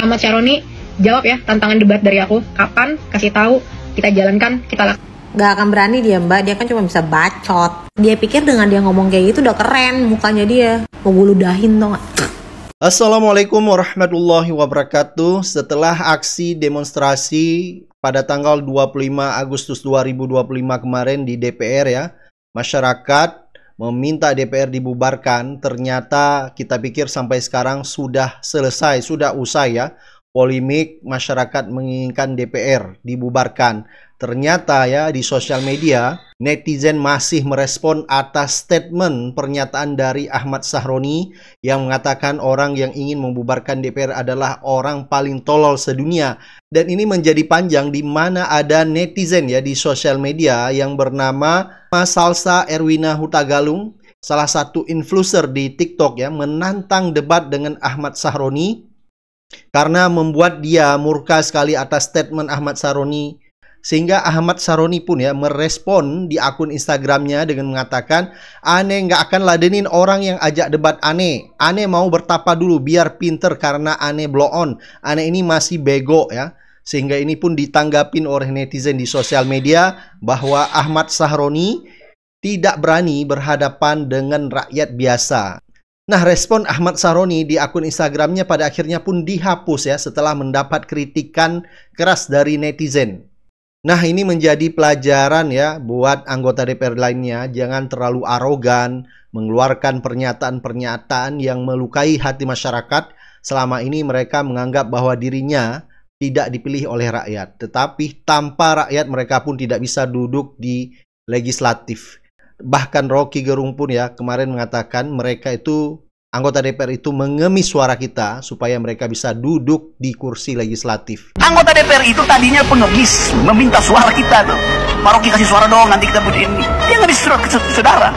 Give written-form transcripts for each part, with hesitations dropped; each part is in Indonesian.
Ahmad Syaroni, jawab ya tantangan debat dari aku. Kapan? Kasih tahu, kita jalankan, kita lakukan. Gak akan berani dia mbak, dia kan cuma bisa bacot. Dia pikir dengan dia ngomong kayak gitu udah keren mukanya dia. Mau gue ludahin tau gak? Assalamualaikum warahmatullahi wabarakatuh. Setelah aksi demonstrasi pada tanggal 25 Agustus 2025 kemarin di DPR ya, masyarakat meminta DPR dibubarkan. Ternyata kita pikir sampai sekarang sudah selesai, sudah usai ya. Polemik masyarakat menginginkan DPR dibubarkan. Ternyata ya di sosial media netizen masih merespon atas statement pernyataan dari Ahmad Syaroni yang mengatakan orang yang ingin membubarkan DPR adalah orang paling tolol sedunia. Dan ini menjadi panjang di mana ada netizen ya di sosial media yang bernama Salsa Erwina Hutagalung, salah satu influencer di TikTok ya, menantang debat dengan Ahmad Syaroni karena membuat dia murka sekali atas statement Ahmad Syaroni. Sehingga Ahmad Syaroni pun ya merespon di akun Instagramnya dengan mengatakan, "Ane nggak akan ladenin orang yang ajak debat Ane. Ane mau bertapa dulu biar pinter karena Ane blow on. Ane ini masih bego ya." Sehingga ini pun ditanggapin oleh netizen di sosial media bahwa Ahmad Syaroni tidak berani berhadapan dengan rakyat biasa. Nah, respon Ahmad Syaroni di akun Instagramnya pada akhirnya pun dihapus ya setelah mendapat kritikan keras dari netizen. Nah, ini menjadi pelajaran ya buat anggota DPR lainnya. Jangan terlalu arogan mengeluarkan pernyataan-pernyataan yang melukai hati masyarakat. Selama ini mereka menganggap bahwa dirinya tidak dipilih oleh rakyat. Tetapi tanpa rakyat mereka pun tidak bisa duduk di legislatif. Bahkan Rocky Gerung pun ya kemarin mengatakan mereka itu, anggota DPR itu mengemis suara kita supaya mereka bisa duduk di kursi legislatif. Anggota DPR itu tadinya pengemis, meminta suara kita tuh. Pak Rocky kasih suara dong, nanti kita buat ini. Dia ngemis saudara.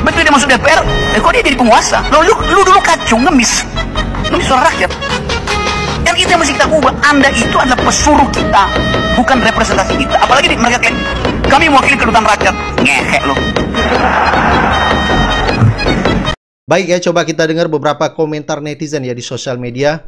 Betul dia masuk DPR, kok dia jadi penguasa? Lu dulu kacung, ngemis suara rakyat. Yang itu yang mesti kita ubah. Anda itu adalah pesuruh kita, bukan representasi kita. Apalagi mereka kayak, kami mewakili kedutaan rakyat. Ngehek lu. Baik ya, coba kita dengar beberapa komentar netizen ya di sosial media.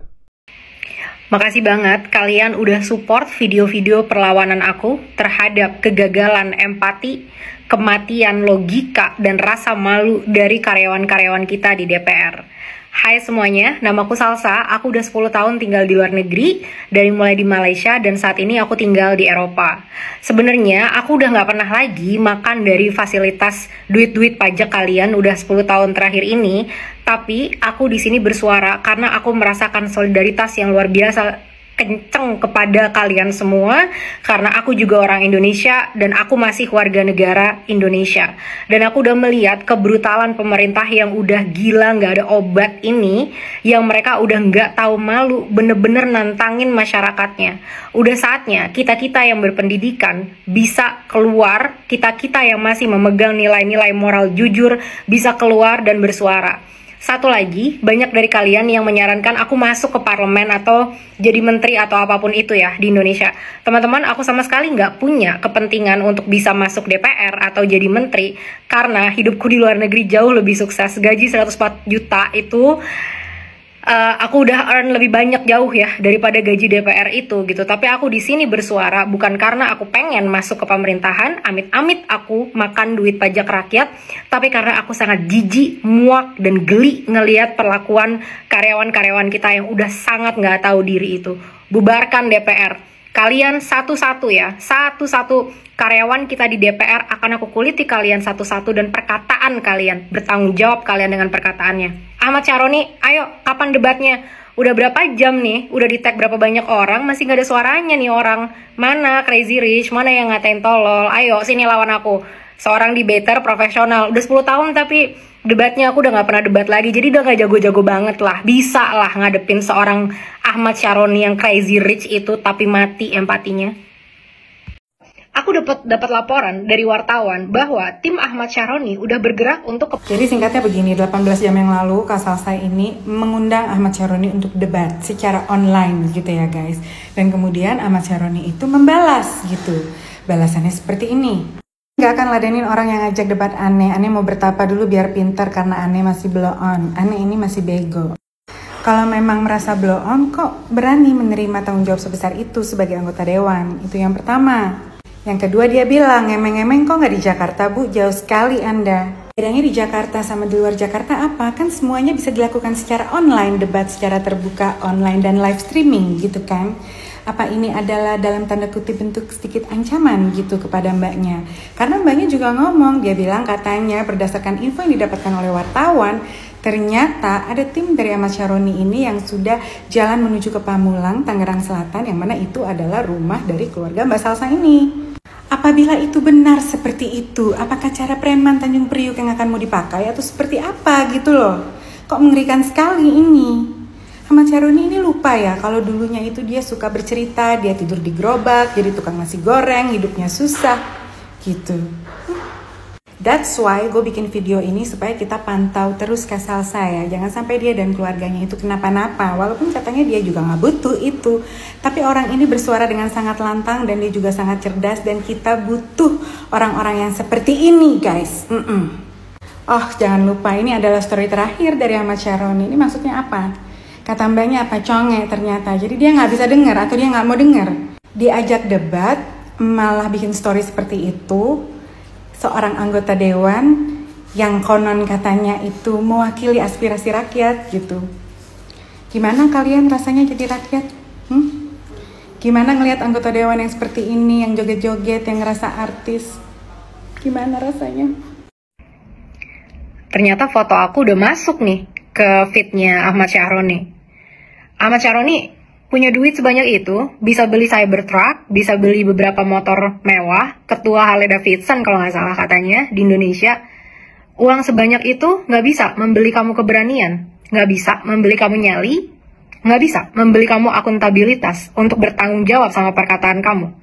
Makasih banget kalian udah support video-video perlawanan aku terhadap kegagalan empati, kematian logika, dan rasa malu dari karyawan-karyawan kita di DPR. Hai semuanya, namaku Salsa, aku udah 10 tahun tinggal di luar negeri, dari mulai di Malaysia dan saat ini aku tinggal di Eropa. Sebenarnya aku udah nggak pernah lagi makan dari fasilitas duit-duit pajak kalian udah 10 tahun terakhir ini, tapi aku di sini bersuara karena aku merasakan solidaritas yang luar biasa kenceng kepada kalian semua, karena aku juga orang Indonesia dan aku masih warga negara Indonesia, dan aku udah melihat kebrutalan pemerintah yang udah gila nggak ada obat ini, yang mereka udah nggak tahu malu bener-bener nantangin masyarakatnya. Udah saatnya kita-kita yang berpendidikan bisa keluar, kita-kita yang masih memegang nilai-nilai moral jujur bisa keluar dan bersuara. Satu lagi, banyak dari kalian yang menyarankan aku masuk ke parlemen atau jadi menteri atau apapun itu ya di Indonesia. Teman-teman, aku sama sekali nggak punya kepentingan untuk bisa masuk DPR atau jadi menteri, karena hidupku di luar negeri jauh lebih sukses. Gaji 104 juta itu aku udah earn lebih banyak jauh ya daripada gaji DPR itu gitu. Tapi aku di sini bersuara bukan karena aku pengen masuk ke pemerintahan, amit-amit aku makan duit pajak rakyat, tapi karena aku sangat jijik, muak, dan geli ngelihat perlakuan karyawan-karyawan kita yang udah sangat nggak tahu diri itu. Bubarkan DPR. Kalian satu-satu ya, satu-satu karyawan kita di DPR akan aku kuliti kalian satu-satu, dan perkataan kalian, bertanggung jawab kalian dengan perkataannya. Ahmad Syaroni, ayo kapan debatnya? Udah berapa jam nih, udah di tag berapa banyak orang, masih gak ada suaranya nih orang. Mana Crazy Rich, mana yang ngatain tolol, ayo sini lawan aku. Seorang debater profesional, udah 10 tahun tapi debatnya aku udah gak pernah debat lagi, jadi udah gak jago-jago banget lah. Bisa lah ngadepin seorang Ahmad Syaroni yang crazy rich itu tapi mati empatinya. Aku dapat laporan dari wartawan bahwa tim Ahmad Syaroni udah bergerak untuk Jadi singkatnya begini, 18 jam yang lalu Kak Salsa ini mengundang Ahmad Syaroni untuk debat secara online gitu ya guys. Dan kemudian Ahmad Syaroni itu membalas gitu. Balasannya seperti ini. Gak akan ladenin orang yang ngajak debat Ane. Ane mau bertapa dulu biar pinter karena Ane masih blow on. Ane ini masih bego. Kalau memang merasa blow on, kok berani menerima tanggung jawab sebesar itu sebagai anggota dewan? Itu yang pertama. Yang kedua, dia bilang, ngemeng-ngemeng kok nggak di Jakarta, Bu? Jauh sekali Anda. Bedanya di Jakarta sama di luar Jakarta apa? Kan semuanya bisa dilakukan secara online, debat secara terbuka online dan live streaming gitu kan. Apa ini adalah dalam tanda kutip bentuk sedikit ancaman gitu kepada mbaknya? Karena mbaknya juga ngomong, dia bilang katanya berdasarkan info yang didapatkan oleh wartawan, ternyata ada tim dari Ahmad Syaroni ini yang sudah jalan menuju ke Pamulang, Tangerang Selatan, yang mana itu adalah rumah dari keluarga Mbak Salsa ini. Apabila itu benar seperti itu, apakah cara preman Tanjung Priuk yang akan mau dipakai atau seperti apa gitu loh? Kok mengerikan sekali ini. Ahmad Syaroni ini lupa ya kalau dulunya itu dia suka bercerita, dia tidur di gerobak, jadi tukang nasi goreng, hidupnya susah gitu. That's why gue bikin video ini supaya kita pantau terus Kasal saya. Jangan sampai dia dan keluarganya itu kenapa-napa. Walaupun katanya dia juga gak butuh itu. Tapi orang ini bersuara dengan sangat lantang dan dia juga sangat cerdas. Dan kita butuh orang-orang yang seperti ini guys. Oh jangan lupa ini adalah story terakhir dari Ahmad Syaroni. Ini maksudnya apa? Kata mbaknya apa? Conge ternyata. Jadi dia gak bisa dengar atau dia gak mau dengar. Diajak debat malah bikin story seperti itu. Seorang anggota dewan yang konon katanya itu mewakili aspirasi rakyat gitu. Gimana kalian rasanya jadi rakyat? Gimana ngelihat anggota dewan yang seperti ini, yang joget-joget, yang ngerasa artis? Gimana rasanya? Ternyata foto aku udah masuk nih ke feednya Ahmad Syaroni. Ahmad Syaroni punya duit sebanyak itu, bisa beli Cybertruck, bisa beli beberapa motor mewah, ketua Harley Davidson kalau nggak salah katanya di Indonesia. Uang sebanyak itu nggak bisa membeli kamu keberanian, nggak bisa membeli kamu nyali, nggak bisa membeli kamu akuntabilitas untuk bertanggung jawab sama perkataan kamu.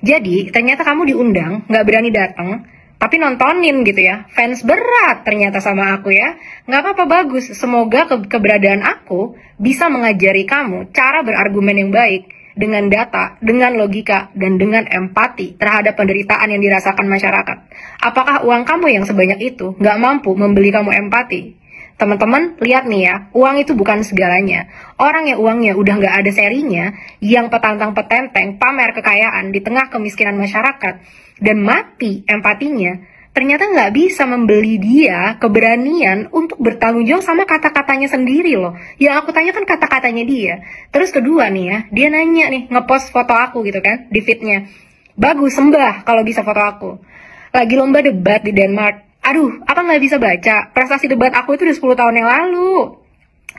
Jadi ternyata kamu diundang, nggak berani datang, tapi nontonin gitu ya. Fans berat ternyata sama aku ya. Nggak apa-apa, bagus. Semoga keberadaan aku bisa mengajari kamu cara berargumen yang baik. Dengan data, dengan logika, dan dengan empati terhadap penderitaan yang dirasakan masyarakat. Apakah uang kamu yang sebanyak itu nggak mampu membeli kamu empati? Teman-teman, lihat nih ya, uang itu bukan segalanya. Orang yang uangnya udah nggak ada serinya, yang petantang-petenteng, pamer kekayaan di tengah kemiskinan masyarakat, dan mati empatinya, ternyata nggak bisa membeli dia keberanian untuk bertanggung jawab sama kata-katanya sendiri loh. Yang aku tanya kan kata-katanya dia. Terus kedua nih ya, dia nanya nih, ngepost foto aku gitu kan, di feednya. Bagus, sembah kalau bisa foto aku. Lagi lomba debat di Denmark. Aduh, apa nggak bisa baca? Prestasi debat aku itu udah 10 tahun yang lalu.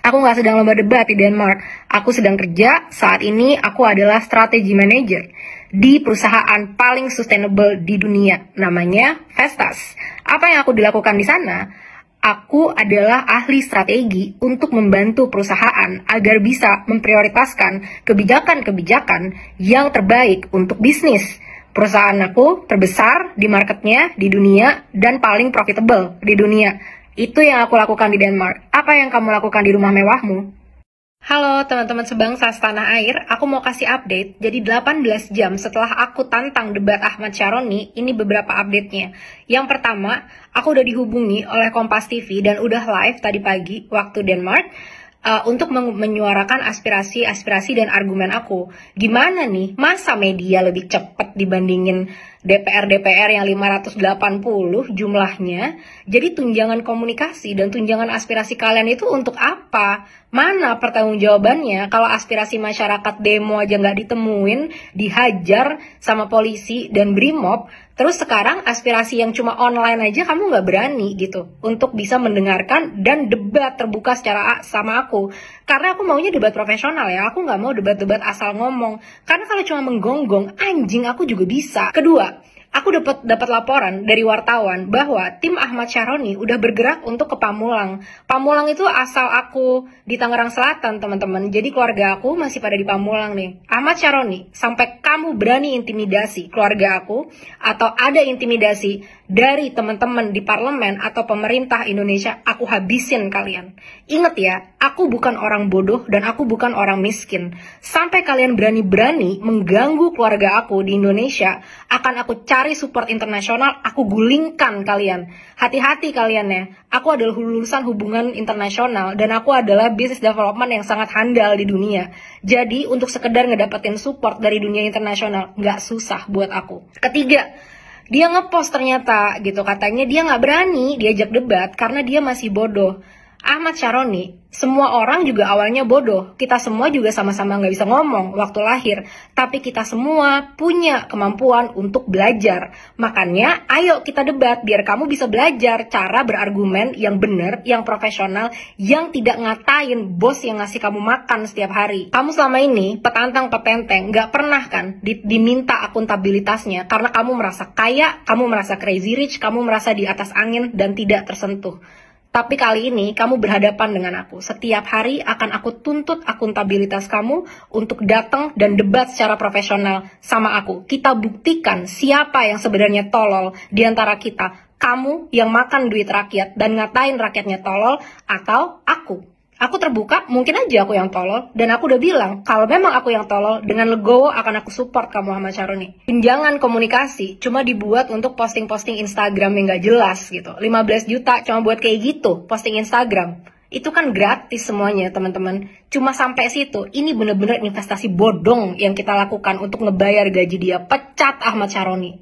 Aku nggak sedang lomba debat di Denmark. Aku sedang kerja, saat ini aku adalah strategi manager di perusahaan paling sustainable di dunia, namanya Vestas. Apa yang aku dilakukan di sana? Aku adalah ahli strategi untuk membantu perusahaan agar bisa memprioritaskan kebijakan-kebijakan yang terbaik untuk bisnis. Perusahaan aku terbesar di marketnya di dunia dan paling profitable di dunia. Itu yang aku lakukan di Denmark. Apa yang kamu lakukan di rumah mewahmu? Halo teman-teman sebangsa setanah air, aku mau kasih update. Jadi 18 jam setelah aku tantang debat Ahmad Syaroni, ini beberapa update-nya. Yang pertama, aku udah dihubungi oleh Kompas TV dan udah live tadi pagi waktu Denmark untuk menyuarakan aspirasi dan argumen aku. Gimana nih, masa media lebih cepat dibandingin DPR yang 580 jumlahnya? Jadi tunjangan komunikasi dan tunjangan aspirasi kalian itu untuk apa? Mana pertanggungjawabannya kalau aspirasi masyarakat demo aja nggak ditemuin, dihajar sama polisi dan Brimob, terus sekarang aspirasi yang cuma online aja kamu nggak berani gitu untuk bisa mendengarkan dan debat terbuka secara sama aku. Karena aku maunya debat profesional ya, aku nggak mau debat-debat asal ngomong. Karena kalau cuma menggonggong, anjing aku juga bisa. Kedua, aku dapat laporan dari wartawan bahwa tim Ahmad Syaroni udah bergerak untuk ke Pamulang. Pamulang itu asal aku di Tangerang Selatan, teman-teman. Jadi keluarga aku masih pada di Pamulang nih. Ahmad Syaroni, sampai kamu berani intimidasi keluarga aku atau ada intimidasi dari teman-teman di parlemen atau pemerintah Indonesia, aku habisin kalian. Ingat ya, aku bukan orang bodoh dan aku bukan orang miskin. Sampai kalian berani-berani mengganggu keluarga aku di Indonesia, akan aku cari cari support internasional, aku gulingkan kalian. Hati-hati kalian ya. Aku adalah lulusan hubungan internasional dan aku adalah business development yang sangat handal di dunia. Jadi untuk sekedar ngedapetin support dari dunia internasional nggak susah buat aku. Ketiga, dia ngepost ternyata gitu, katanya dia nggak berani diajak debat karena dia masih bodoh. Ahmad Syaroni, semua orang juga awalnya bodoh. Kita semua juga sama-sama nggak bisa ngomong waktu lahir. Tapi kita semua punya kemampuan untuk belajar. Makanya ayo kita debat biar kamu bisa belajar cara berargumen yang benar, yang profesional, yang tidak ngatain bos yang ngasih kamu makan setiap hari. Kamu selama ini petantang pepenteng nggak pernah kan diminta akuntabilitasnya karena kamu merasa kaya, kamu merasa crazy rich, kamu merasa di atas angin dan tidak tersentuh. Tapi kali ini kamu berhadapan dengan aku. Setiap hari akan aku tuntut akuntabilitas kamu untuk datang dan debat secara profesional sama aku. Kita buktikan siapa yang sebenarnya tolol di antara kita. Kamu yang makan duit rakyat dan ngatain rakyatnya tolol atau aku. Aku terbuka, mungkin aja aku yang tolol. Dan aku udah bilang, kalau memang aku yang tolol, dengan legowo akan aku support kamu Ahmad Syaroni. Tunjangan komunikasi cuma dibuat untuk posting-posting Instagram yang gak jelas gitu. 15 juta cuma buat kayak gitu, posting Instagram. Itu kan gratis semuanya teman-teman. Cuma sampai situ, ini bener-bener investasi bodong yang kita lakukan untuk ngebayar gaji dia. Pecat Ahmad Syaroni.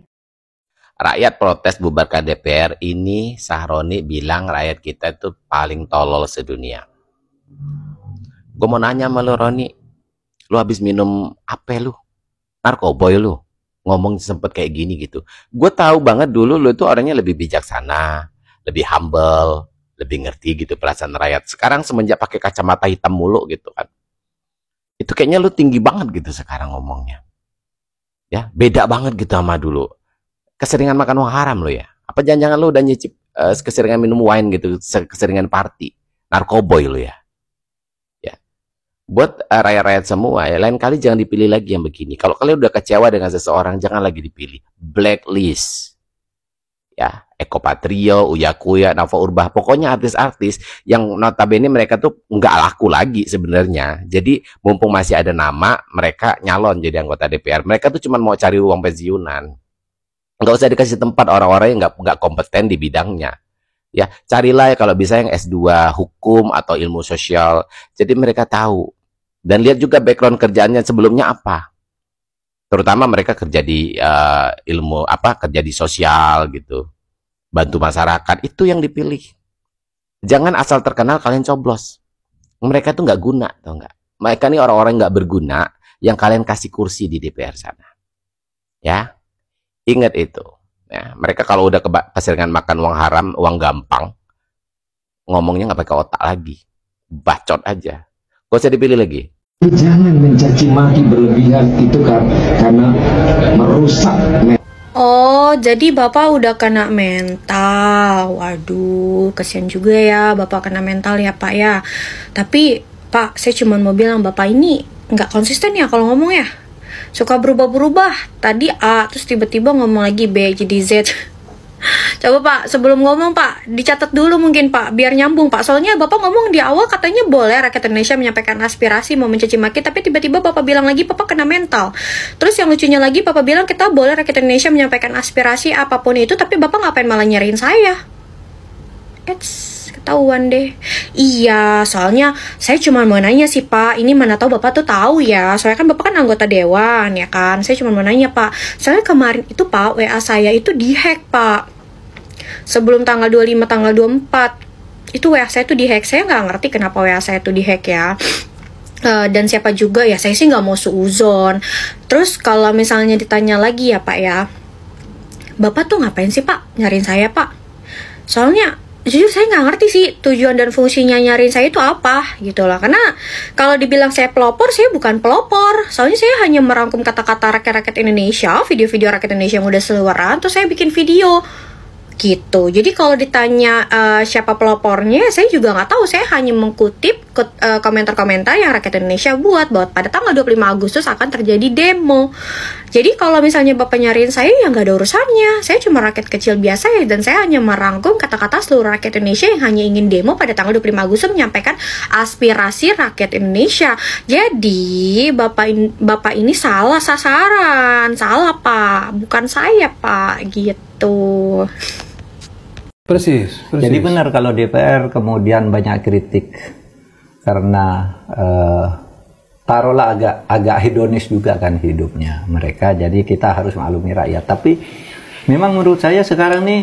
Rakyat protes bubarkan DPR, ini Syaroni bilang rakyat kita itu paling tolol sedunia. Gue mau nanya sama lu Roni, lu habis minum apa lu? Narkoboy lu? Ngomong sempet kayak gini gitu. Gue tahu banget dulu lu itu orangnya lebih bijaksana, lebih humble, lebih ngerti gitu perasaan rakyat. Sekarang semenjak pakai kacamata hitam mulu gitu kan, itu kayaknya lu tinggi banget gitu sekarang ngomongnya. Ya, beda banget gitu sama dulu. Keseringan makan uang haram lu ya? Apa jangan-jangan lu udah nyicip keseringan minum wine gitu, keseringan party, narkoboy lu ya? Buat rakyat-rakyat semua ya, lain kali jangan dipilih lagi yang begini. Kalau kalian udah kecewa dengan seseorang, jangan lagi dipilih. Blacklist. Ya, Eko Patrio, Uya Kuya, Nafa Urbah, pokoknya artis-artis yang notabene mereka tuh nggak laku lagi sebenarnya. Jadi mumpung masih ada nama, mereka nyalon jadi anggota DPR. Mereka tuh cuma mau cari uang pensiunan. Nggak usah dikasih tempat orang-orang yang nggak kompeten di bidangnya. Ya, carilah ya kalau bisa yang S2 hukum atau ilmu sosial. Jadi mereka tahu. Dan lihat juga background kerjaannya sebelumnya apa. Terutama mereka kerja di ilmu apa, kerja di sosial gitu. Bantu masyarakat, itu yang dipilih. Jangan asal terkenal kalian coblos. Mereka tuh nggak guna, tau nggak? Mereka nih orang-orang nggak berguna yang kalian kasih kursi di DPR sana. Ya, ingat itu. Ya, mereka kalau udah keseringan makan uang haram, uang gampang, ngomongnya nggak pakai otak lagi, bacot aja. Gak usah dipilih lagi. Jangan mencaci maki berlebihan itu kan karena merusak. Oh, jadi Bapak udah kena mental. Waduh, kasihan juga ya Bapak kena mental ya Pak ya. Tapi Pak, saya cuma mau bilang Bapak ini nggak konsisten ya kalau ngomong ya. Suka berubah-berubah. Tadi A, terus tiba-tiba ngomong lagi B jadi Z. Coba Pak, sebelum ngomong Pak, dicatat dulu mungkin Pak, biar nyambung Pak. Soalnya Bapak ngomong di awal katanya boleh rakyat Indonesia menyampaikan aspirasi, mau mencaci maki, tapi tiba-tiba Bapak bilang lagi Bapak kena mental. Terus yang lucunya lagi Bapak bilang kita boleh rakyat Indonesia menyampaikan aspirasi apapun itu, tapi Bapak ngapain malah nyariin saya? Ketahuan deh. Iya, soalnya saya cuma mau nanya sih Pak, ini mana tahu Bapak tuh tahu ya, soalnya kan Bapak kan anggota dewan ya kan. Saya cuma mau nanya Pak, soalnya kemarin itu Pak, WA saya itu dihack Pak. Sebelum tanggal 25, tanggal 24 itu WA saya tuh dihack. Saya nggak ngerti kenapa WA saya tuh dihack ya. Dan siapa juga ya, saya sih nggak mau suuzon. Terus kalau misalnya ditanya lagi ya Pak ya, Bapak tuh ngapain sih Pak nyariin saya Pak? Soalnya jujur saya nggak ngerti sih tujuan dan fungsinya nyariin saya itu apa gitu lah. Karena kalau dibilang saya pelopor, saya bukan pelopor. Soalnya saya hanya merangkum kata-kata rakyat-rakyat Indonesia, video-video rakyat Indonesia yang udah seluaran, terus saya bikin video gitu. Jadi kalau ditanya siapa pelopornya, saya juga nggak tahu. Saya hanya mengkutip komentar-komentar yang rakyat Indonesia buat bahwa pada tanggal 25 Agustus akan terjadi demo. Jadi kalau misalnya Bapak nyariin saya, ya nggak ada urusannya. Saya cuma rakyat kecil biasa ya, dan saya hanya merangkum kata-kata seluruh rakyat Indonesia yang hanya ingin demo pada tanggal 25 Agustus menyampaikan aspirasi rakyat Indonesia. Jadi Bapak ini salah sasaran, salah Pak, bukan saya Pak, gitu. Persis. Jadi benar kalau DPR kemudian banyak kritik karena taruhlah agak hedonis juga kan hidupnya mereka. Jadi kita harus maklumi rakyat. Tapi memang menurut saya sekarang nih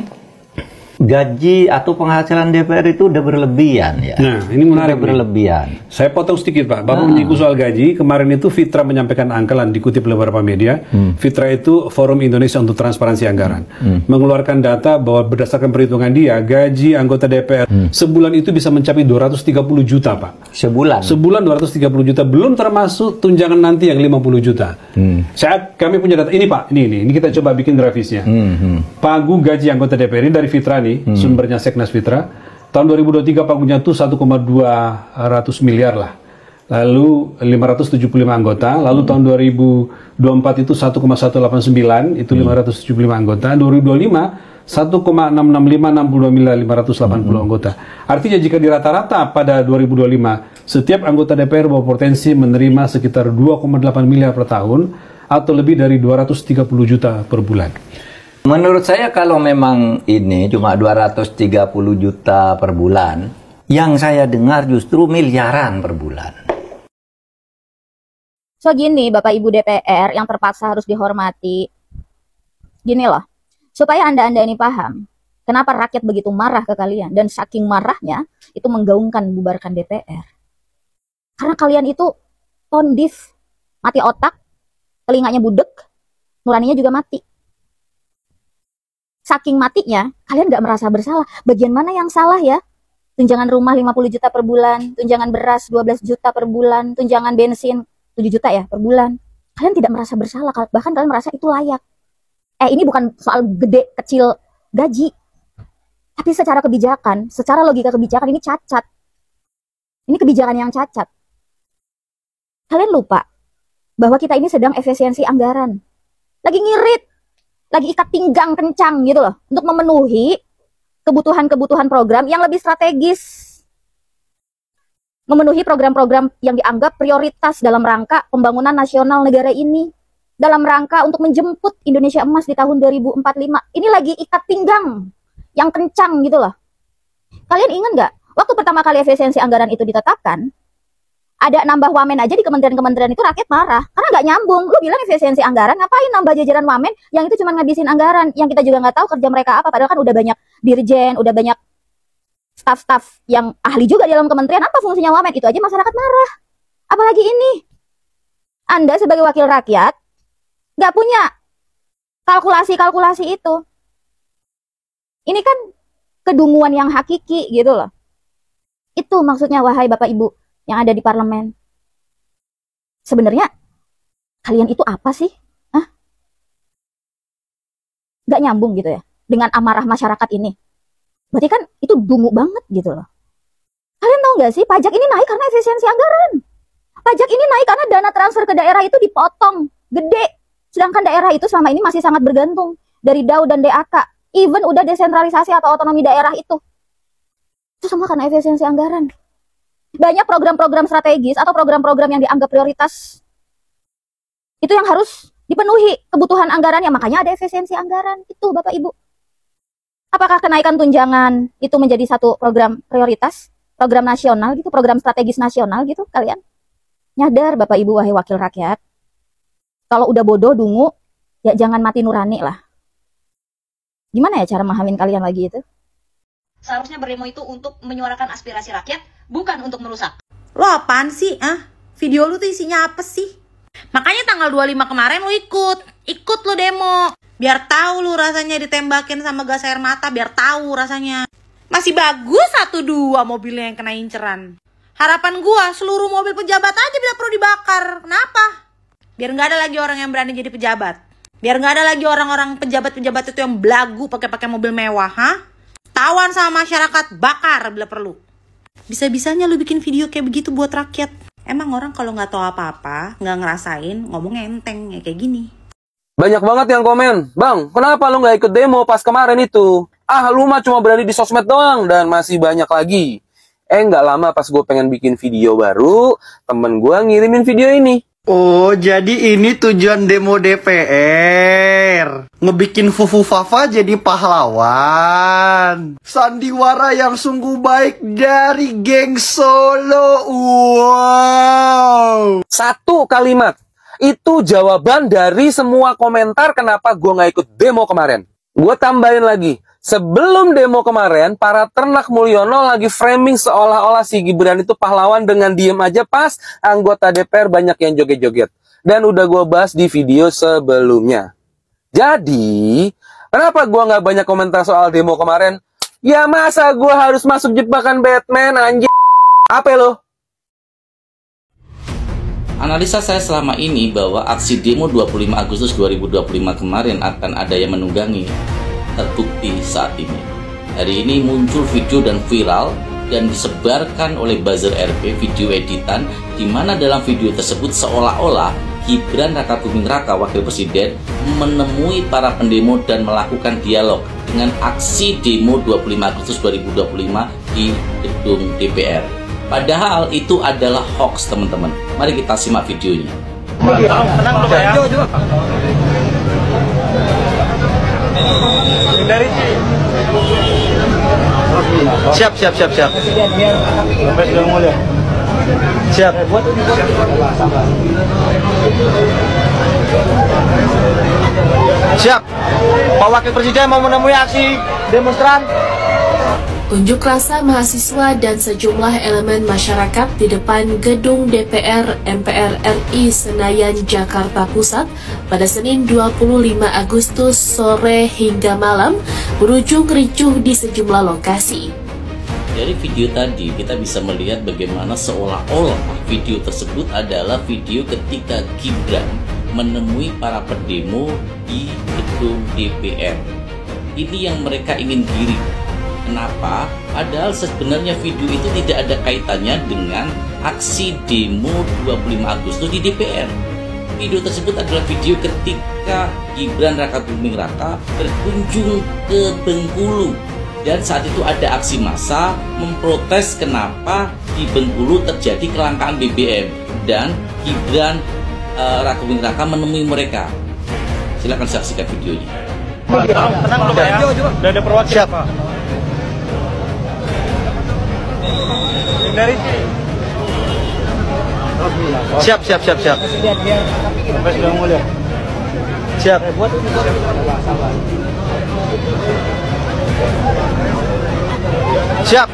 gaji atau penghasilan DPR itu udah berlebihan ya. Nah, ini menarik. Udah berlebihan. Saya potong sedikit Pak. Bapak menyinggung soal gaji. Kemarin itu Fitra menyampaikan angka, dikutip oleh beberapa media. Fitra itu Forum Indonesia untuk Transparansi Anggaran. Mengeluarkan data bahwa berdasarkan perhitungan dia, gaji anggota DPR sebulan itu bisa mencapai 230 juta Pak. Sebulan? Sebulan 230 juta. Belum termasuk tunjangan nanti yang 50 juta. Kami punya data. Ini Pak, ini kita coba bikin grafisnya. Pagu gaji anggota DPR ini dari Fitra nih, sumbernya Seknas Fitra. Tahun 2023 pagunya itu 1,200 miliar lah. Lalu 575 anggota. Lalu tahun 2024 itu 1,189, itu 575 anggota. 2025 1,665, 62 miliar 580 anggota. Artinya jika dirata-rata pada 2025, setiap anggota DPR berpotensi menerima sekitar 2,8 miliar per tahun atau lebih dari 230 juta per bulan. Menurut saya kalau memang ini cuma 230 juta per bulan, yang saya dengar justru miliaran per bulan. So gini Bapak Ibu DPR yang terpaksa harus dihormati, gini loh, supaya Anda ini paham, kenapa rakyat begitu marah ke kalian, dan saking marahnya itu menggaungkan bubarkan DPR. Karena kalian itu tondif, mati otak, telinganya budek, nuraninya juga mati. Saking matinya, kalian gak merasa bersalah. Bagian mana yang salah ya? Tunjangan rumah 50 juta per bulan, tunjangan beras 12 juta per bulan, tunjangan bensin 7 juta ya per bulan. Kalian tidak merasa bersalah, bahkan kalian merasa itu layak. Ini bukan soal gede, kecil, gaji. Tapi secara kebijakan, secara logika kebijakan ini cacat. Ini kebijakan yang cacat. Kalian lupa bahwa kita ini sedang efisiensi anggaran. Lagi ngirit. Lagi ikat pinggang kencang gitu loh, untuk memenuhi kebutuhan-kebutuhan program yang lebih strategis. Memenuhi program-program yang dianggap prioritas dalam rangka pembangunan nasional negara ini. Dalam rangka untuk menjemput Indonesia emas di tahun 2045. Ini lagi ikat pinggang yang kencang gitu loh. Kalian ingat nggak, waktu pertama kali efisiensi anggaran itu ditetapkan, ada nambah wamen aja di kementerian-kementerian itu rakyat marah. Karena nggak nyambung. Lu bilang efisiensi anggaran, ngapain nambah jajaran wamen yang itu cuma ngabisin anggaran. Yang kita juga nggak tahu kerja mereka apa. Padahal kan udah banyak dirjen, udah banyak staf-staf yang ahli juga di dalam kementerian. Apa fungsinya wamen? Itu aja masyarakat marah. Apalagi ini. Anda sebagai wakil rakyat, nggak punya kalkulasi-kalkulasi itu. Ini kan kedunguan yang hakiki gitu loh. Itu maksudnya wahai Bapak Ibu yang ada di parlemen. Sebenarnya kalian itu apa sih? Gak nyambung gitu ya dengan amarah masyarakat ini. Berarti kan itu dungu banget gitu loh. Kalian tahu gak sih, pajak ini naik karena efisiensi anggaran. Pajak ini naik karena dana transfer ke daerah itu dipotong gede. Sedangkan daerah itu selama ini masih sangat bergantung dari DAU dan DAK. Even udah desentralisasi atau otonomi daerah itu. Itu semua karena efisiensi anggaran. Banyak program-program strategis atau program-program yang dianggap prioritas itu yang harus dipenuhi kebutuhan anggarannya, makanya ada efisiensi anggaran. Itu Bapak Ibu. Apakah kenaikan tunjangan itu menjadi satu program prioritas, program nasional gitu, program strategis nasional gitu kalian? Nyadar Bapak Ibu wahai wakil rakyat, kalau udah bodoh dungu ya jangan mati nurani lah. Gimana ya cara memahamin kalian lagi itu? Seharusnya berdemo itu untuk menyuarakan aspirasi rakyat, bukan untuk merusak. Lo apaan sih? Video lu tuh isinya apa sih? Makanya tanggal 25 kemarin lu ikut lu demo. Biar tahu lu rasanya ditembakin sama gas air mata, biar tahu rasanya. Masih bagus 1-2 mobilnya yang kena inceran. Harapan gua seluruh mobil pejabat aja bila perlu dibakar. Kenapa? Biar nggak ada lagi orang yang berani jadi pejabat. Biar nggak ada lagi orang-orang pejabat-pejabat itu yang belagu pakai mobil mewah, tawan sama masyarakat, bakar bila perlu. Bisa-bisanya lu bikin video kayak begitu buat rakyat. Emang orang kalau nggak tahu apa-apa, nggak ngerasain, ngomong enteng ya kayak gini. Banyak banget yang komen, Bang, kenapa lu nggak ikut demo pas kemarin itu? Ah, lu mah cuma berani di sosmed doang, dan masih banyak lagi. Nggak lama pas gue pengen bikin video baru, temen gue ngirimin video ini. Oh, jadi ini tujuan demo DPR. Ngebikin Fufu Fafa jadi pahlawan. Sandiwara yang sungguh baik dari geng Solo. Wow. Satu kalimat. Itu jawaban dari semua komentar kenapa gue nggak ikut demo kemarin. Gue tambahin lagi. Sebelum demo kemarin, para ternak Mulyono lagi framing seolah-olah si Gibran itu pahlawan dengan diem aja pas anggota DPR banyak yang joget-joget. Dan udah gue bahas di video sebelumnya. Jadi, kenapa gue nggak banyak komentar soal demo kemarin? Ya masa gue harus masuk jebakan Batman, anjir? Apa lo? Analisa saya selama ini bahwa aksi demo 25 Agustus 2025 kemarin akan ada yang menunggangi terbukti saat ini. Hari ini muncul video dan viral dan disebarkan oleh Buzzer RP video editan, di mana dalam video tersebut seolah-olah Gibran Rakabuming Raka Wakil Presiden menemui para pendemo dan melakukan dialog dengan aksi demo 25 Agustus 2025 di gedung DPR. Padahal itu adalah hoax, teman-teman. Mari kita simak videonya. Tenang dulu ya. Siap. Siap. Siap. Pak Wakil Presiden mau menemui aksi demonstran. Unjuk rasa mahasiswa dan sejumlah elemen masyarakat di depan gedung DPR MPR RI Senayan, Jakarta Pusat pada Senin 25 Agustus sore hingga malam berujung ricuh di sejumlah lokasi. Dari video tadi kita bisa melihat bagaimana seolah-olah video tersebut adalah video ketika Gibran menemui para pendemo di gedung DPR. Ini yang mereka ingin giring. Kenapa? Padahal sebenarnya video itu tidak ada kaitannya dengan aksi demo 25 Agustus di DPR. Video tersebut adalah video ketika Gibran Rakabuming Raka berkunjung ke Bengkulu. Dan saat itu ada aksi massa memprotes kenapa di Bengkulu terjadi kelangkaan BBM. Dan Gibran Rakabuming Raka menemui mereka. Silahkan saksikan videonya. Tenang dulu ya. Udah ada perwakilan. Siap. Dari siap. Siap. Siap.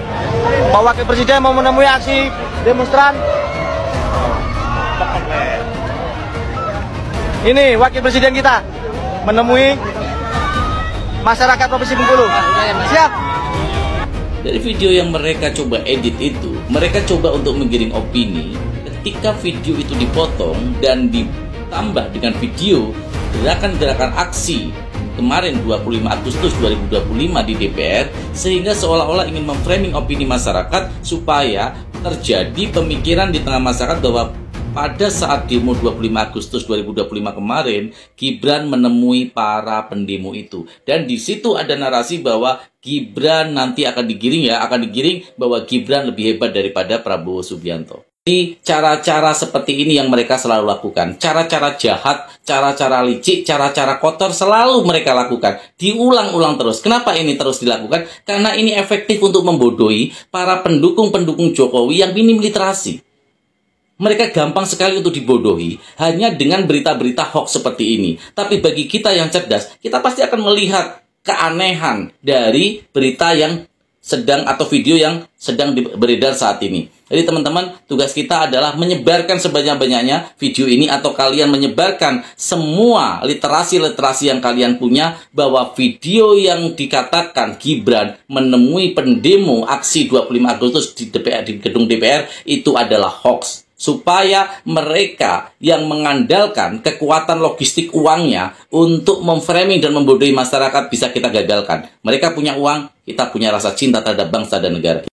Pak Wakil Presiden mau menemui aksi demonstran. Ini Wakil Presiden kita menemui masyarakat Provinsi Bengkulu. Siap. Dari video yang mereka coba edit itu, mereka coba untuk menggiring opini. Ketika video itu dipotong dan ditambah dengan video gerakan-gerakan aksi kemarin 25 Agustus 2025 di DPR, sehingga seolah-olah ingin memframing opini masyarakat supaya terjadi pemikiran di tengah masyarakat bahwa pada saat demo 25 Agustus 2025 kemarin, Gibran menemui para pendemo itu. Dan di situ ada narasi bahwa Gibran nanti akan digiring bahwa Gibran lebih hebat daripada Prabowo Subianto. Jadi cara-cara seperti ini yang mereka selalu lakukan. Cara-cara jahat, cara-cara licik, cara-cara kotor selalu mereka lakukan. Diulang-ulang terus. Kenapa ini terus dilakukan? Karena ini efektif untuk membodohi para pendukung-pendukung Jokowi yang minim literasi. Mereka gampang sekali untuk dibodohi hanya dengan berita-berita hoax seperti ini. Tapi bagi kita yang cerdas, kita pasti akan melihat keanehan dari berita yang sedang atau video yang sedang beredar saat ini. Jadi teman-teman, tugas kita adalah menyebarkan sebanyak-banyaknya video ini, atau kalian menyebarkan semua literasi-literasi yang kalian punya bahwa video yang dikatakan Gibran menemui pendemo aksi 25 Agustus di DPR, di gedung DPR, itu adalah hoax. supaya mereka yang mengandalkan kekuatan logistik uangnya untuk memframing dan membodohi masyarakat bisa kita gagalkan. Mereka punya uang, kita punya rasa cinta terhadap bangsa dan negara.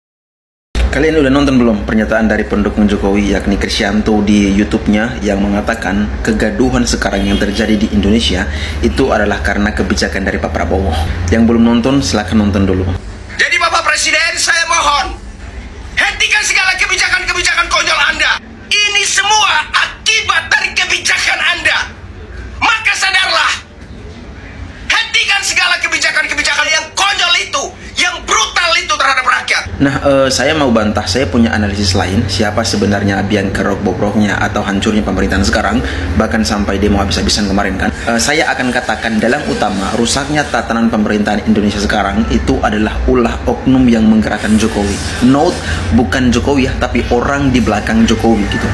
Kalian udah nonton belum pernyataan dari pendukung Jokowi yakni Krisyanto di YouTube-nya yang mengatakan kegaduhan sekarang yang terjadi di Indonesia itu adalah karena kebijakan dari Pak Prabowo. Yang belum nonton silahkan nonton dulu. Jadi Bapak Presiden, saya mohon hentikan segala kebijakan-kebijakan konyol Anda. Ini semua akibat dari kebijakan Anda. Maka sadarlah, hentikan segala kebijakan-kebijakan yang konyol itu, yang brutal itu terhadap rakyat. Nah, saya mau bantah, saya punya analisis lain. Siapa sebenarnya biang kerok bobroknya atau hancurnya pemerintahan sekarang, bahkan sampai demo habis-habisan kemarin kan. Saya akan katakan dalam utama rusaknya tatanan pemerintahan Indonesia sekarang itu adalah ulah oknum yang menggerakkan Jokowi. Note, bukan Jokowi ya, tapi orang di belakang Jokowi gitu.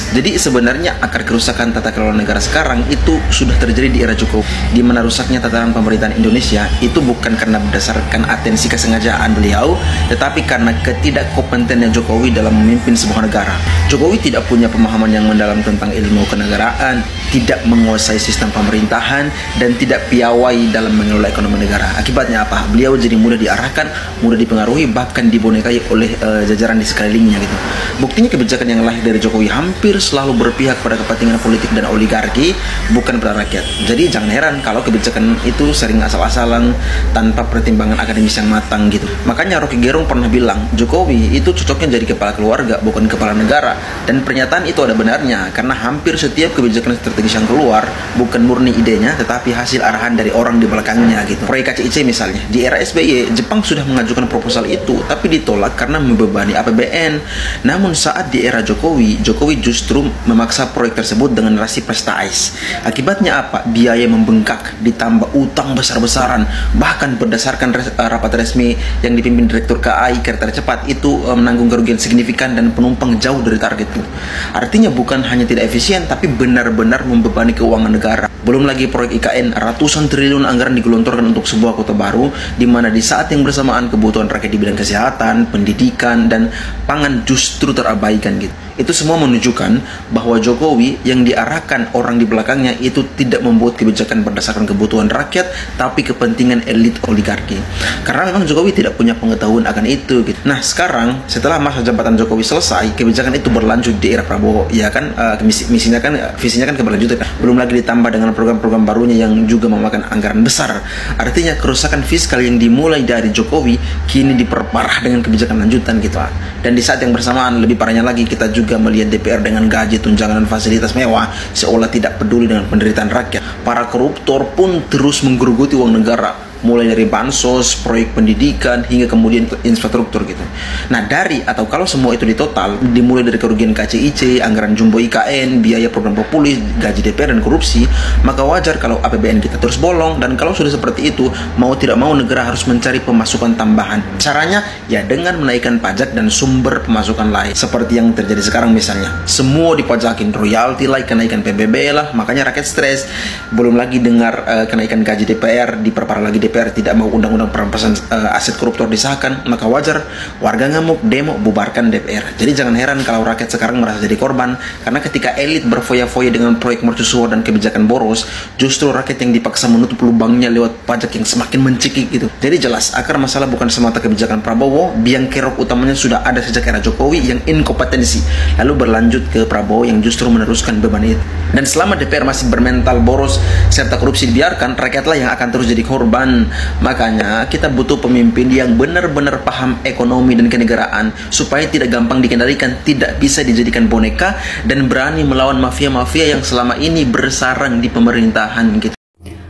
Jadi sebenarnya akar kerusakan tata kelola negara sekarang itu sudah terjadi di era Jokowi, di mana rusaknya tatanan pemerintahan Indonesia itu bukan karena berdasarkan atensi kesengajaan beliau, tetapi karena ketidakkompetennya Jokowi dalam memimpin sebuah negara. Jokowi tidak punya pemahaman yang mendalam tentang ilmu kenegaraan, tidak menguasai sistem pemerintahan, dan tidak piawai dalam mengelola ekonomi negara. Akibatnya apa? Beliau jadi mudah diarahkan, mudah dipengaruhi, bahkan dibonekai oleh jajaran di sekelilingnya gitu. Buktinya kebijakan yang lahir dari Jokowi hampir selalu berpihak pada kepentingan politik dan oligarki, bukan pada rakyat. Jadi jangan heran kalau kebijakan itu sering asal-asalan tanpa pertimbangan akademis yang matang gitu. Makanya Rocky Gerung pernah bilang Jokowi itu cocoknya jadi kepala keluarga, bukan kepala negara. Dan pernyataan itu ada benarnya karena hampir setiap kebijakan strategis yang keluar bukan murni idenya, tetapi hasil arahan dari orang di belakangnya gitu. Proyek KCIC misalnya, di era SBY Jepang sudah mengajukan proposal itu, tapi ditolak karena membebani APBN. Namun saat di era Jokowi justru memaksa proyek tersebut dengan rasi prestais. Akibatnya apa? Biaya membengkak, ditambah utang besar-besaran, bahkan berdasarkan rapat resmi yang dipimpin Direktur KAI Kereta Cepat itu menanggung kerugian signifikan dan penumpang jauh dari target itu. Artinya bukan hanya tidak efisien, tapi benar-benar membebani keuangan negara. Belum lagi proyek IKN, ratusan triliun anggaran digelontorkan untuk sebuah kota baru, di mana di saat yang bersamaan kebutuhan rakyat di bidang kesehatan, pendidikan, dan pangan justru terabaikan gitu. Itu semua menunjukkan bahwa Jokowi yang diarahkan orang di belakangnya itu tidak membuat kebijakan berdasarkan kebutuhan rakyat, tapi kepentingan elit oligarki. Karena memang Jokowi tidak punya pengetahuan akan itu gitu. Nah sekarang setelah masa jabatan Jokowi selesai, kebijakan itu berlanjut di era Prabowo, ya kan, visinya kan keberlanjutan. Belum lagi ditambah dengan program-program barunya yang juga memakan anggaran besar. Artinya kerusakan fiskal yang dimulai dari Jokowi kini diperparah dengan kebijakan lanjutan gitu. Dan di saat yang bersamaan lebih parahnya lagi, kita juga melihat DPR dengan gaji, tunjangan, dan fasilitas mewah seolah tidak peduli dengan penderitaan rakyat. Para koruptor pun terus menggerogoti uang negara, mulai dari bansos, proyek pendidikan, hingga kemudian infrastruktur gitu. Nah kalau semua itu ditotal, dimulai dari kerugian KCIC, anggaran jumbo IKN, biaya program populis, gaji DPR, dan korupsi, maka wajar kalau APBN kita terus bolong. Dan kalau sudah seperti itu, mau tidak mau negara harus mencari pemasukan tambahan. Caranya ya dengan menaikkan pajak dan sumber pemasukan lain, seperti yang terjadi sekarang misalnya. Semua dipajakin, royalti lah, kenaikan PBB lah, makanya rakyat stres. Belum lagi dengar kenaikan gaji DPR, diperparah lagi DPR tidak mau undang-undang perampasan aset koruptor disahkan, maka wajar warga ngamuk, demo, bubarkan DPR. Jadi jangan heran kalau rakyat sekarang merasa jadi korban, karena ketika elit berfoya-foya dengan proyek mercusuar dan kebijakan boros, justru rakyat yang dipaksa menutup lubangnya lewat pajak yang semakin mencekik gitu. Jadi jelas akar masalah bukan semata kebijakan Prabowo, biang kerok utamanya sudah ada sejak era Jokowi yang inkompetensi, lalu berlanjut ke Prabowo yang justru meneruskan beban itu. Dan selama DPR masih bermental boros serta korupsi dibiarkan, rakyatlah yang akan terus jadi korban. Makanya kita butuh pemimpin yang benar-benar paham ekonomi dan kenegaraan supaya tidak gampang dikendalikan, tidak bisa dijadikan boneka, dan berani melawan mafia-mafia yang selama ini bersarang di pemerintahan gitu.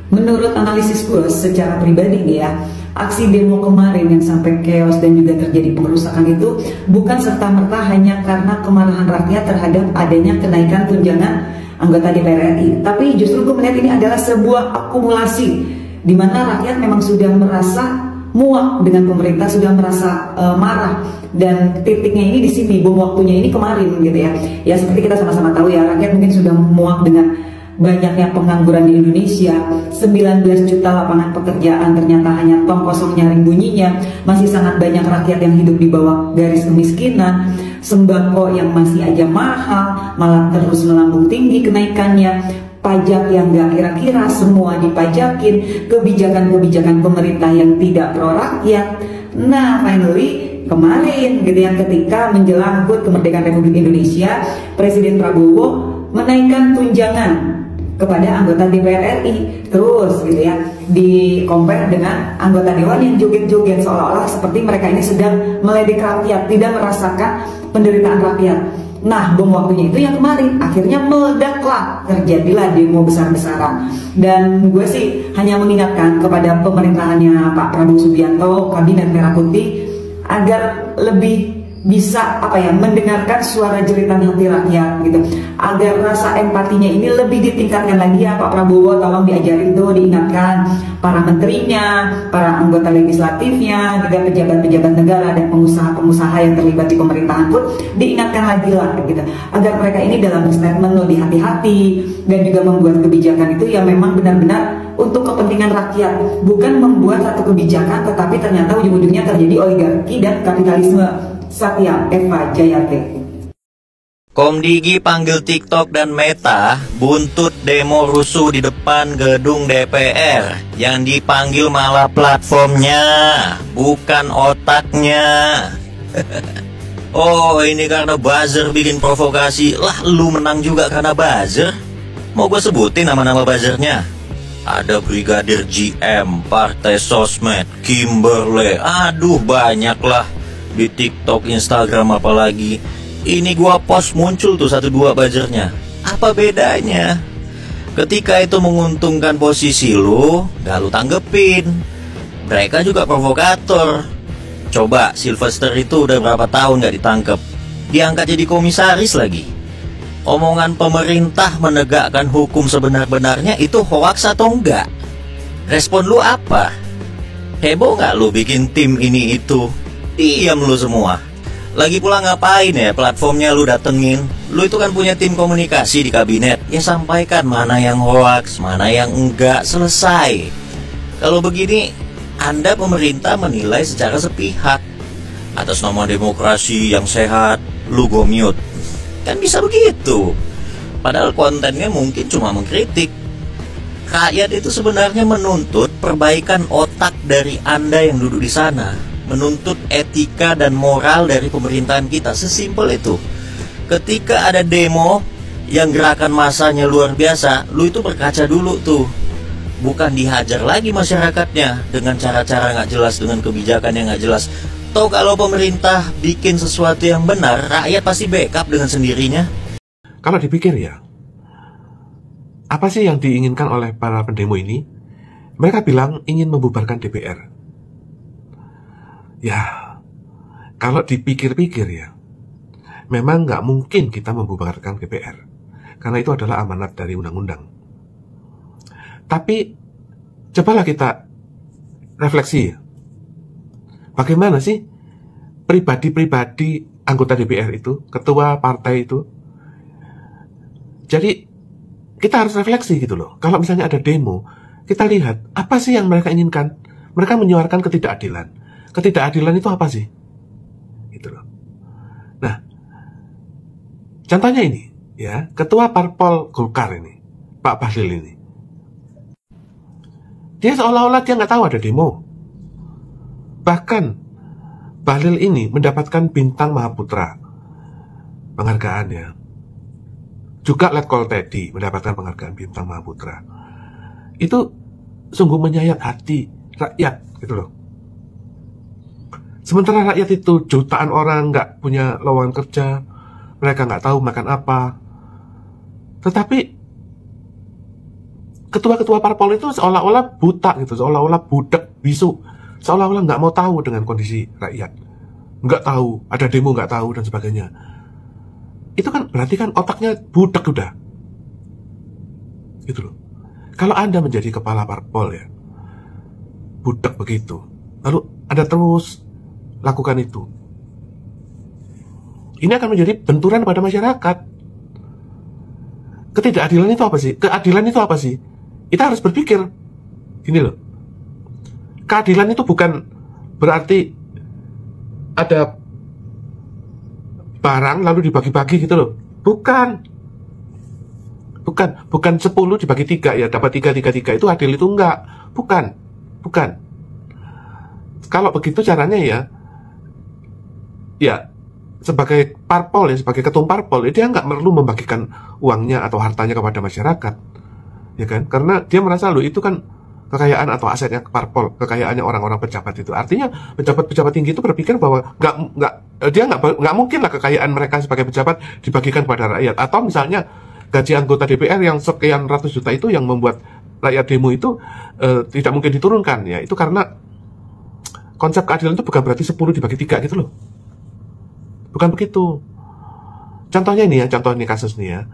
Menurut analisis gue secara pribadi nih ya, aksi demo kemarin yang sampai chaos dan juga terjadi pengerusakan itu bukan serta-merta hanya karena kemarahan rakyat terhadap adanya kenaikan tunjangan anggota DPR RI, tapi justru gue melihat ini adalah sebuah akumulasi di mana rakyat memang sudah merasa muak dengan pemerintah, sudah merasa marah, dan titiknya ini di sini, bom waktunya ini kemarin gitu ya. Ya seperti kita sama-sama tahu ya, rakyat mungkin sudah muak dengan banyaknya pengangguran di Indonesia. 19 juta lapangan pekerjaan ternyata hanya tong kosong nyaring bunyinya. Masih sangat banyak rakyat yang hidup di bawah garis kemiskinan. sembako yang masih aja mahal, malah terus melambung tinggi kenaikannya, pajak yang gak kira-kira semua dipajakin, kebijakan-kebijakan pemerintah yang tidak pro rakyat. Nah, finally kemarin gitu ya, ketika menjelang HUT kemerdekaan Republik Indonesia, Presiden Prabowo menaikkan tunjangan kepada anggota DPR RI, terus gitu ya di-compare dengan anggota dewan yang joget-joget seolah-olah seperti mereka ini sedang meledek rakyat, tidak merasakan penderitaan rakyat. Nah, bom waktunya itu yang kemarin akhirnya meledaklah, terjadilah demo besar-besaran. Dan gue sih hanya mengingatkan kepada pemerintahannya Pak Prabowo Subianto, Kabinet Merah Putih, agar lebih bisa mendengarkan suara jeritan hati rakyat gitu, agar rasa empatinya ini lebih ditingkatkan lagi ya Pak Prabowo. Tolong diajarin tuh, diingatkan para menterinya, para anggota legislatifnya, juga pejabat-pejabat negara dan pengusaha-pengusaha yang terlibat di pemerintahan pun diingatkan lagi lah gitu, agar mereka ini dalam statement lebih hati-hati dan juga membuat kebijakan itu yang memang benar-benar untuk kepentingan rakyat, bukan membuat satu kebijakan tetapi ternyata ujung-ujungnya terjadi oligarki dan kapitalisme. Satya Eva Jayate. Komdigi panggil TikTok dan Meta buntut demo rusuh di depan gedung DPR. Yang dipanggil malah platformnya, bukan otaknya. Oh, ini karena buzzer bikin provokasi. Lah, lu menang juga karena buzzer? Mau gue sebutin nama-nama buzzernya? Ada Brigadir GM, Partai Sosmed, Kimberly, aduh banyak lah. Di TikTok, Instagram apalagi. Ini gua post muncul tuh 1-2 buzzernya. Apa bedanya? Ketika itu menguntungkan posisi lu, gak lu tanggepin. Mereka juga provokator. Coba Sylvester itu udah berapa tahun gak ditangkep, diangkat jadi komisaris lagi. Omongan pemerintah menegakkan hukum sebenar-benarnya itu hoaks atau enggak? Respon lu apa? Heboh gak lu bikin tim ini itu? Diam lu semua. Lagi pula ngapain ya platformnya lu datengin? Lu itu kan punya tim komunikasi di kabinet. Ya sampaikan mana yang hoaks, mana yang enggak, selesai. Kalau begini, Anda pemerintah menilai secara sepihak. Atas nama demokrasi yang sehat, lu go mute. Kan bisa begitu. Padahal kontennya mungkin cuma mengkritik. Rakyat itu sebenarnya menuntut perbaikan otak dari Anda yang duduk di sana, menuntut etika dan moral dari pemerintahan kita. Sesimpel itu. Ketika ada demo yang gerakan masanya luar biasa, lu itu berkaca dulu tuh. Bukan dihajar lagi masyarakatnya dengan cara-cara nggak jelas, dengan kebijakan yang nggak jelas. Toh kalau pemerintah bikin sesuatu yang benar, rakyat pasti backup dengan sendirinya. Kalau dipikir ya, apa sih yang diinginkan oleh para pendemo ini? Mereka bilang ingin membubarkan DPR. Ya, kalau dipikir-pikir ya, memang nggak mungkin kita membubarkan DPR, karena itu adalah amanat dari undang-undang. Tapi, cobalah kita refleksi ya, bagaimana sih pribadi-pribadi anggota DPR itu, ketua partai itu. Jadi, kita harus refleksi gitu loh. Kalau misalnya ada demo, kita lihat, apa sih yang mereka inginkan? Mereka menyuarakan ketidakadilan. Ketidakadilan itu apa sih? Gitu loh. Nah, contohnya ini, ya, Ketua Parpol Golkar ini, Pak Bahlil ini, dia seolah-olah dia nggak tahu ada demo. Bahkan Bahlil ini mendapatkan bintang Mahaputra, penghargaannya. Juga Letkol Teddy mendapatkan penghargaan bintang Mahaputra. Itu sungguh menyayat hati rakyat, gitu loh. Sementara rakyat itu jutaan orang nggak punya lowongan kerja, mereka nggak tahu makan apa. Tetapi ketua-ketua parpol itu seolah-olah buta gitu, seolah-olah budak bisu, seolah-olah nggak mau tahu dengan kondisi rakyat, nggak tahu ada demo, nggak tahu dan sebagainya. Itu kan berarti kan otaknya budak udah, gitu loh. Kalau Anda menjadi kepala parpol ya, budak begitu, lalu Anda terus lakukan itu, ini akan menjadi benturan pada masyarakat. Ketidakadilan itu apa sih? Keadilan itu apa sih? Kita harus berpikir gini loh. Keadilan itu bukan berarti ada barang lalu dibagi-bagi gitu loh. Bukan 10 dibagi 3 ya dapat 3 itu adil, itu enggak. Bukan. Kalau begitu caranya ya sebagai parpol ya, sebagai ketum parpol, dia nggak perlu membagikan uangnya atau hartanya kepada masyarakat, ya kan? Karena dia merasa loh itu kan kekayaan atau asetnya parpol, kekayaannya orang-orang pejabat itu. Artinya pejabat-pejabat tinggi itu berpikir bahwa nggak mungkin lah kekayaan mereka sebagai pejabat dibagikan kepada rakyat. Atau misalnya gaji anggota DPR yang sekian ratus juta itu yang membuat rakyat demo itu tidak mungkin diturunkan ya. Itu karena konsep keadilan itu bukan berarti 10 dibagi 3 gitu loh. Bukan begitu. Contohnya ini ya, kasus nih ya.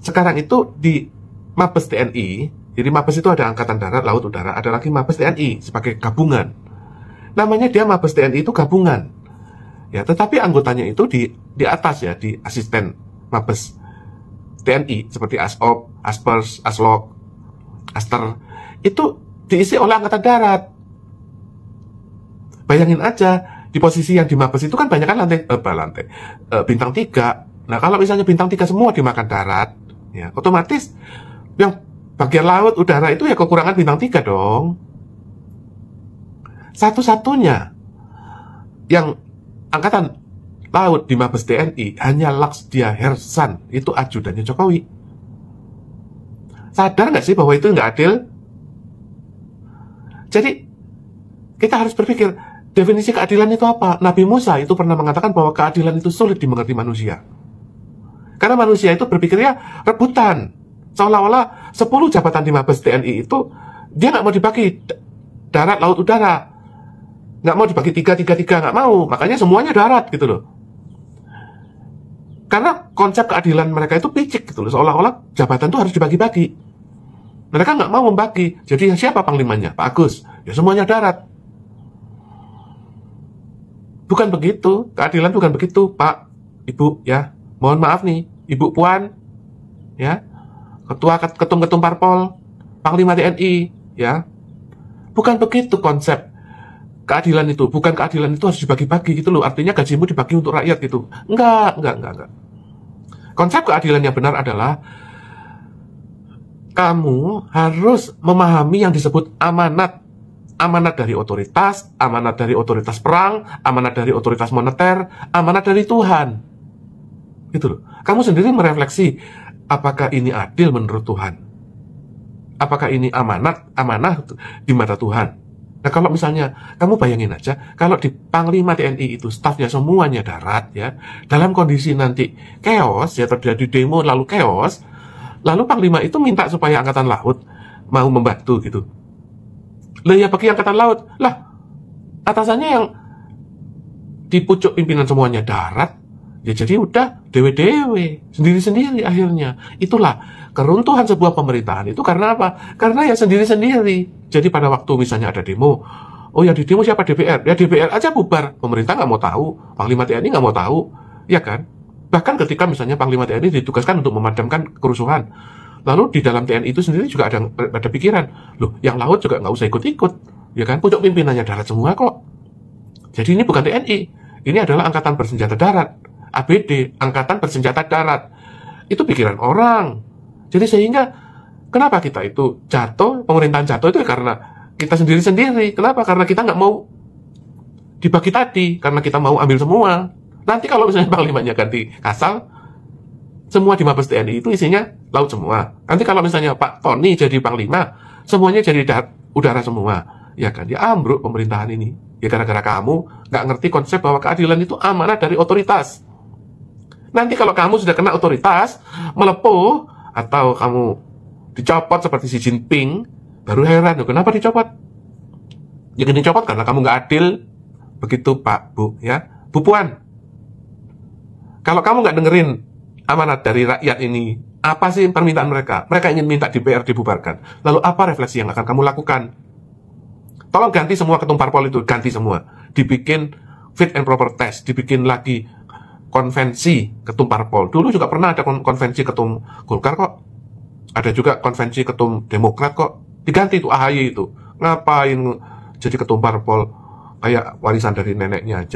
Sekarang itu di Mabes TNI, jadi Mabes itu ada Angkatan Darat, Laut, Udara, ada lagi Mabes TNI sebagai gabungan. Namanya dia Mabes TNI itu gabungan. Ya, tetapi anggotanya itu di atas ya, di asisten Mabes TNI seperti ASOP, ASPERS, ASLOK, ASTER itu diisi oleh Angkatan Darat. Bayangin aja, di posisi yang di Mabes itu kan banyak kan bintang 3. Nah, kalau misalnya bintang 3 semua dimakan darat, ya otomatis yang bagian laut, udara itu ya kekurangan bintang 3 dong. Satu-satunya yang angkatan laut di Mabes TNI hanya Laksdia Hersan, itu ajudannya Jokowi. Sadar nggak sih bahwa itu nggak adil? Jadi kita harus berpikir, definisi keadilan itu apa? Nabi Musa itu pernah mengatakan bahwa keadilan itu sulit dimengerti manusia. Karena manusia itu berpikirnya rebutan. Seolah-olah 10 jabatan di Mabes TNI itu dia nggak mau dibagi darat, laut, udara. Nggak mau dibagi 3, nggak mau. Makanya semuanya darat gitu loh. Karena konsep keadilan mereka itu picik gitu loh. Seolah-olah jabatan itu harus dibagi-bagi. Mereka nggak mau membagi. Jadi siapa panglimanya? Pak Agus. Ya semuanya darat. Bukan begitu, keadilan bukan begitu, Pak, Ibu, ya. Mohon maaf nih, Ibu Puan, ya, ketum parpol, Panglima TNI, ya. Bukan begitu konsep keadilan itu. Bukan keadilan itu harus dibagi-bagi gitu loh. Artinya gajimu dibagi untuk rakyat gitu. Enggak. Konsep keadilan yang benar adalah kamu harus memahami yang disebut amanat. Amanat dari otoritas, amanat dari otoritas perang, amanat dari otoritas moneter, amanat dari Tuhan. Gitu loh. Kamu sendiri merefleksi, apakah ini adil menurut Tuhan? Apakah ini amanah di mata Tuhan? Nah, kalau misalnya, kamu bayangin aja, kalau di Panglima TNI itu stafnya semuanya darat, ya, dalam kondisi nanti chaos, ya, terjadi demo lalu chaos, lalu Panglima itu minta supaya Angkatan Laut mau membantu gitu. Lah ya bagi Angkatan Laut, lah atasannya yang di pucuk pimpinan semuanya darat, ya jadi udah dewe-dewe, sendiri-sendiri akhirnya. Itulah keruntuhan sebuah pemerintahan itu karena apa? Karena ya sendiri-sendiri. Jadi pada waktu misalnya ada demo, oh ya di demo siapa? DPR. Ya DPR aja bubar, pemerintah nggak mau tahu, Panglima TNI nggak mau tahu, ya kan? Bahkan ketika misalnya Panglima TNI ditugaskan untuk memadamkan kerusuhan, lalu di dalam TNI itu sendiri juga ada pikiran, loh yang laut juga nggak usah ikut-ikut, ya kan? Pucuk pimpinannya darat semua kok. Jadi ini bukan TNI, ini adalah Angkatan Bersenjata Darat, ABD, Angkatan Bersenjata Darat. Itu pikiran orang. Jadi sehingga kenapa kita itu jatuh, pemerintahan jatuh itu karena kita sendiri-sendiri. Kenapa? Karena kita nggak mau dibagi tadi, karena kita mau ambil semua. Nanti kalau misalnya Panglimanya ganti Kasal, semua di Mabes TNI itu isinya laut semua. Nanti kalau misalnya Pak Tony jadi Panglima, semuanya jadi udara semua. Ya kan, dia ambruk pemerintahan ini. Ya gara-gara kamu nggak ngerti konsep bahwa keadilan itu amanah dari otoritas. Nanti kalau kamu sudah kena otoritas, melepuh, atau kamu dicopot seperti Xi Jinping, baru heran, kenapa dicopot? Ya dicopot karena kamu nggak adil. Begitu Pak, Bu, ya. Bu Puan, kalau kamu nggak dengerin amanat dari rakyat ini, apa sih permintaan mereka? Mereka ingin minta DPR dibubarkan. Lalu apa refleksi yang akan kamu lakukan? Tolong ganti semua ketum parpol itu, ganti semua. Dibikin fit and proper test, dibikin lagi konvensi ketum parpol. Dulu juga pernah ada konvensi ketum Golkar kok. Ada juga konvensi ketum Demokrat kok. Diganti itu AHY itu. Ngapain jadi ketum parpol kayak warisan dari neneknya aja.